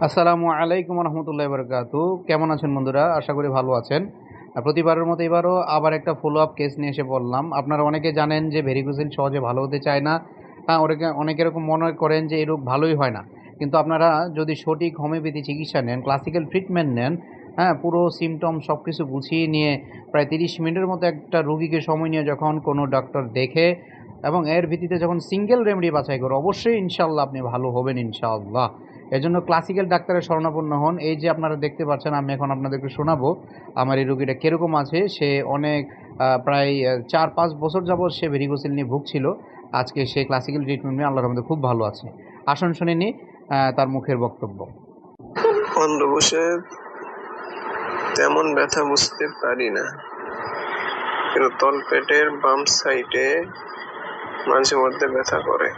আসসালামু আলাইকুম রহমতুল্লাহ বরকাতু। কেমন আছেন বন্ধুরা? আশা করি ভালো আছেন। প্রতিবারের মতো এবারও আবার একটা ফলো আপ কেস নিয়ে এসে বললাম। আপনারা অনেকে জানেন যে ভেরিকোজিল সহজে ভালো হতে চায় না। হ্যাঁ, অনেকে এরকম মনে করেন যে এই রোগ ভালোই হয় না। কিন্তু আপনারা যদি সঠিক হোমিওপ্যাথি চিকিৎসা নেন, ক্লাসিক্যাল ট্রিটমেন্ট নেন, হ্যাঁ, পুরো সিমটম সব কিছু গুছিয়ে নিয়ে প্রায় ৩০ মিনিটের মতো একটা রোগীকে সময় নিয়ে যখন কোনো ডক্টর দেখে এবং এর ভিত্তিতে যখন সিঙ্গেল রেমেডি বাছাই করে, অবশ্যই ইনশাআল্লাহ আপনি ভালো হবেন ইনশাআল্লাহ। এজন্য ক্লাসিক্যাল ডাক্তারের শরণাপন্ন হন। এই যে আপনারা দেখতে পাচ্ছেন, আমি এখন আপনাদেরকে শোনাবো আমার এই রোগীটা কিরকম আছে। সে অনেক প্রায় ৪-৫ বছর যাবৎ সে ভেরিকোসিল নিয়ে ভুগছিল। আজকে সে ক্লাসিক্যাল ট্রিটমেন্ট নিয়ে আল্লাহর রহমতে খুব ভালো আছে। আসুন শুনে নিই তার মুখের বক্তব্য। অন্ধ বসে তেমন ব্যথা বুঝতে পারি না, কিন্তু তলপেটের বাম সাইডে মাঝে মধ্যে ব্যথা করে।